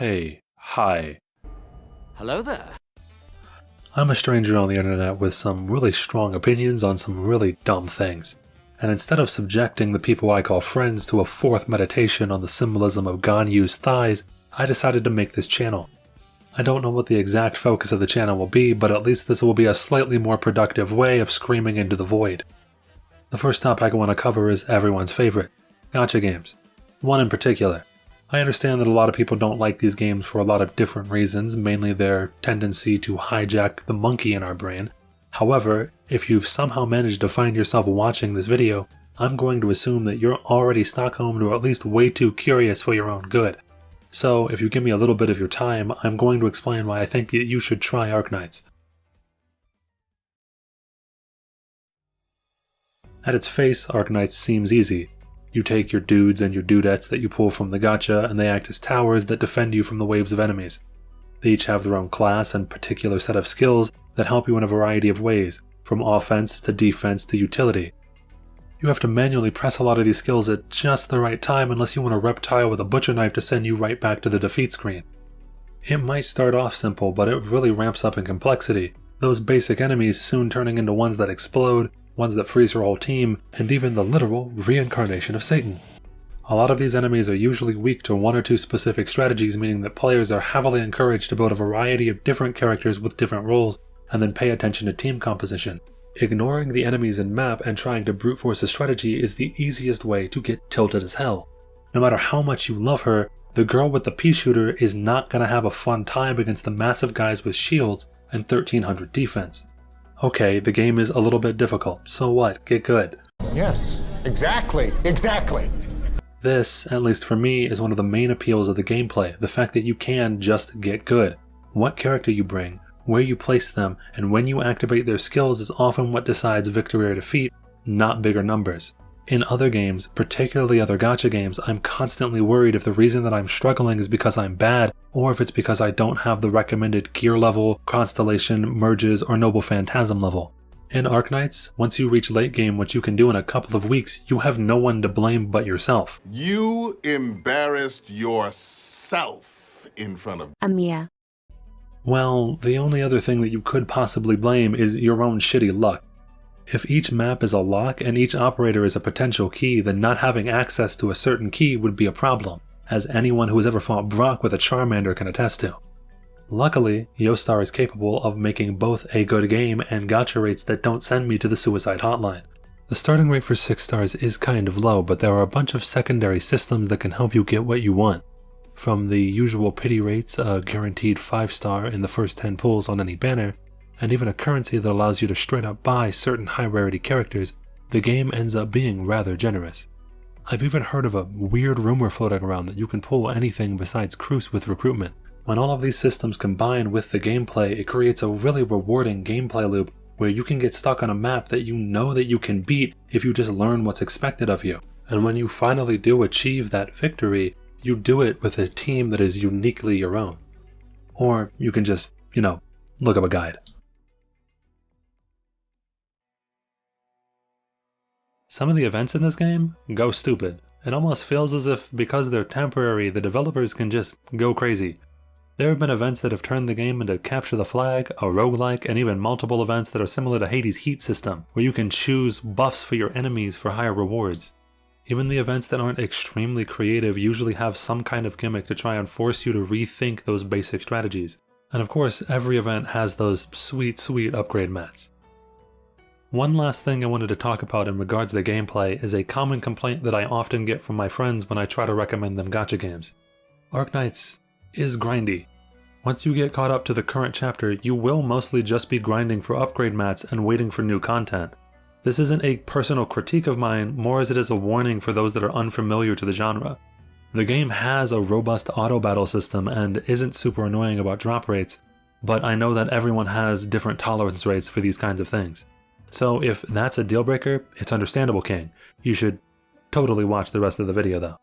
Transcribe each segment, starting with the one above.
Hey, hi. Hello there. I'm a stranger on the internet with some really strong opinions on some really dumb things. And instead of subjecting the people I call friends to a fourth meditation on the symbolism of gone-used thighs, I decided to make this channel. I don't know what the exact focus of the channel will be, but at least this will be a slightly more productive way of screaming into the void. The first topic I want to cover is everyone's favorite, gacha games. One in particular. I understand that a lot of people don't like these games for a lot of different reasons, mainly their tendency to hijack the monkey in our brain. However, if you've somehow managed to find yourself watching this video, I'm going to assume that you're already Stockholmed or at least way too curious for your own good. So, if you give me a little bit of your time, I'm going to explain why I think that you should try Arknights. At its face, Arknights seems easy. You take your dudes and your dudettes that you pull from the gacha, and they act as towers that defend you from the waves of enemies. They each have their own class and particular set of skills that help you in a variety of ways, from offense to defense to utility. You have to manually press a lot of these skills at just the right time unless you want a reptile with a butcher knife to send you right back to the defeat screen. It might start off simple, but it really ramps up in complexity, those basic enemies soon turning into ones that explode, ones that freeze your whole team, and even the literal reincarnation of Satan. A lot of these enemies are usually weak to one or two specific strategies, meaning that players are heavily encouraged to build a variety of different characters with different roles, and then pay attention to team composition. Ignoring the enemies in map and trying to brute force a strategy is the easiest way to get tilted as hell. No matter how much you love her, the girl with the pea shooter is not gonna have a fun time against the massive guys with shields and 1300 defense. Okay, the game is a little bit difficult, so what? Get good. Yes, exactly. This, at least for me, is one of the main appeals of the gameplay, the fact that you can just get good. What character you bring, where you place them, and when you activate their skills is often what decides victory or defeat, not bigger numbers. In other games, particularly other gacha games, I'm constantly worried if the reason that I'm struggling is because I'm bad, or if it's because I don't have the recommended gear level, constellation, merges, or noble phantasm level. In Arknights, once you reach late game, which you can do in a couple of weeks, you have no one to blame but yourself. You embarrassed yourself in front of Amia. Well, the only other thing that you could possibly blame is your own shitty luck. If each map is a lock and each operator is a potential key, then not having access to a certain key would be a problem, as anyone who has ever fought Brock with a Charmander can attest to. Luckily, Yostar is capable of making both a good game and gacha rates that don't send me to the suicide hotline. The starting rate for 6 stars is kind of low, but there are a bunch of secondary systems that can help you get what you want. From the usual pity rates, a guaranteed 5-star in the first 10 pulls on any banner, and even a currency that allows you to straight up buy certain high rarity characters, the game ends up being rather generous. I've even heard of a weird rumor floating around that you can pull anything besides Cruise with recruitment. When all of these systems combine with the gameplay, it creates a really rewarding gameplay loop where you can get stuck on a map that you know that you can beat if you just learn what's expected of you. And when you finally do achieve that victory, you do it with a team that is uniquely your own. Or you can just, look up a guide. Some of the events in this game go stupid. It almost feels as if because they're temporary, the developers can just go crazy. There have been events that have turned the game into Capture the Flag, a roguelike, and even multiple events that are similar to Hades' Heat system, where you can choose buffs for your enemies for higher rewards. Even the events that aren't extremely creative usually have some kind of gimmick to try and force you to rethink those basic strategies. And of course, every event has those sweet upgrade mats. One last thing I wanted to talk about in regards to the gameplay is a common complaint that I often get from my friends when I try to recommend them gacha games. Arknights is grindy. Once you get caught up to the current chapter, you will mostly just be grinding for upgrade mats and waiting for new content. This isn't a personal critique of mine, more as it is a warning for those that are unfamiliar to the genre. The game has a robust auto battle system and isn't super annoying about drop rates, but I know that everyone has different tolerance rates for these kinds of things. So if that's a deal breaker, it's understandable, King. You should totally watch the rest of the video though.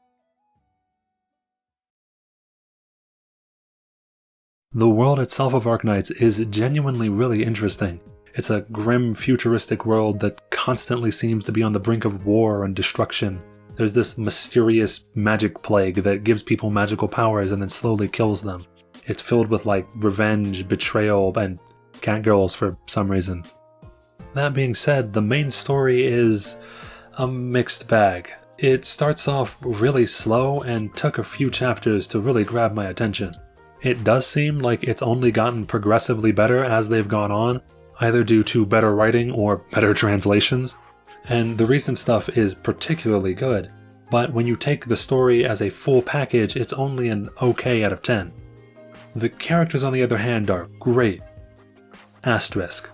The world itself of Arknights is genuinely really interesting. It's a grim, futuristic world that constantly seems to be on the brink of war and destruction, There's this mysterious magic plague that gives people magical powers and then slowly kills them. It's filled with like revenge, betrayal, and catgirls for some reason. That being said, the main story is a mixed bag. It starts off really slow and took a few chapters to really grab my attention. It does seem like it's only gotten progressively better as they've gone on, either due to better writing or better translations, and the recent stuff is particularly good, but when you take the story as a full package, it's only an okay out of 10. The characters on the other hand are great. Asterisk.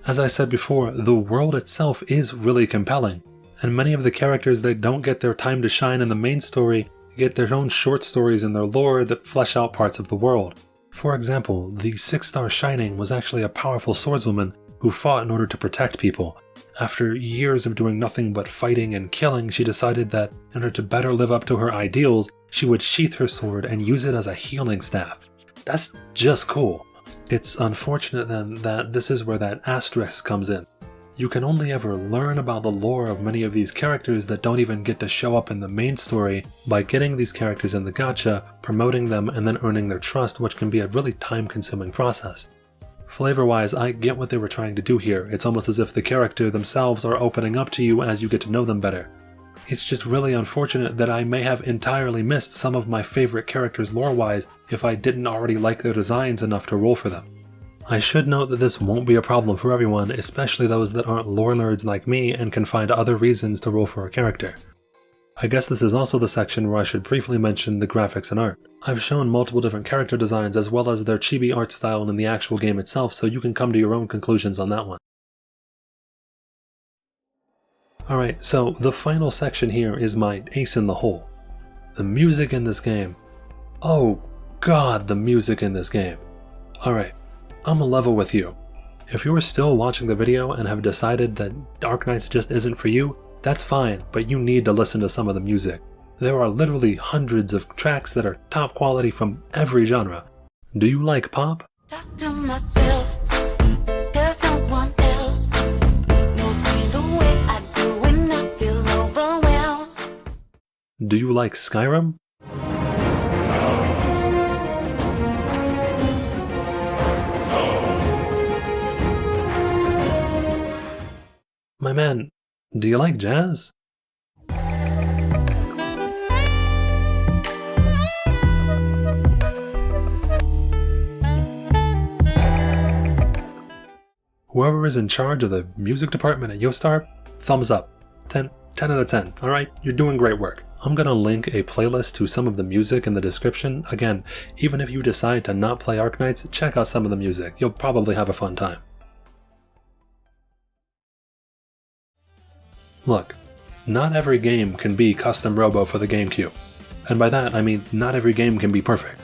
As I said before, the world itself is really compelling, and many of the characters that don't get their time to shine in the main story get their own short stories in their lore that flesh out parts of the world. For example, the 6-star Shining was actually a powerful swordswoman who fought in order to protect people. After years of doing nothing but fighting and killing, she decided that in order to better live up to her ideals, she would sheath her sword and use it as a healing staff. That's just cool. It's unfortunate then that this is where that asterisk comes in. You can only ever learn about the lore of many of these characters that don't even get to show up in the main story by getting these characters in the gacha, promoting them, and then earning their trust, which can be a really time-consuming process. Flavor-wise, I get what they were trying to do here. It's almost as if the character themselves are opening up to you as you get to know them better. It's just really unfortunate that I may have entirely missed some of my favorite characters lore-wise if I didn't already like their designs enough to roll for them. I should note that this won't be a problem for everyone, especially those that aren't lore nerds like me and can find other reasons to roll for a character. I guess this is also the section where I should briefly mention the graphics and art. I've shown multiple different character designs as well as their chibi art style in the actual game itself, so you can come to your own conclusions on that one. Alright, so the final section here is my ace in the hole. The music in this game. Oh god, the music in this game. Alright, I'm a level with you. If you're still watching the video and have decided that Arknights just isn't for you, that's fine, but you need to listen to some of the music. There are literally hundreds of tracks that are top quality from every genre. Do you like pop? Talk to myself, 'cause no one else knows me the way I do when I feel overwhelmed. Do you like Skyrim? My man, do you like jazz? Whoever is in charge of the music department at Yostar, thumbs up. 10 out of 10. Alright, you're doing great work. I'm gonna link a playlist to some of the music in the description. Again, even if you decide to not play Arknights, check out some of the music. You'll probably have a fun time. Look, not every game can be custom robo for the GameCube. And by that, I mean not every game can be perfect.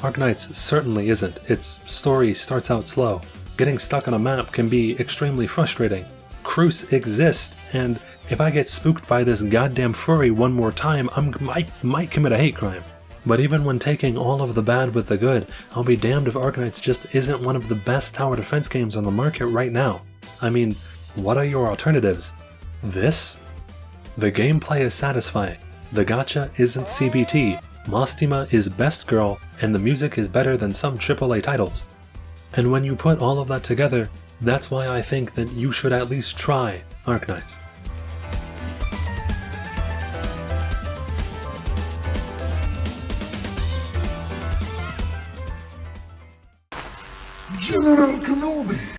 Arknights certainly isn't. Its story starts out slow. Getting stuck on a map can be extremely frustrating. Cruce exists, and if I get spooked by this goddamn furry one more time, I might commit a hate crime. But even when taking all of the bad with the good, I'll be damned if Arknights just isn't one of the best tower defense games on the market right now. I mean, what are your alternatives? This? The gameplay is satisfying, the gacha isn't CBT, Mostima is best girl, and the music is better than some AAA titles. And when you put all of that together, that's why I think that you should at least try Arknights. General Kenobi!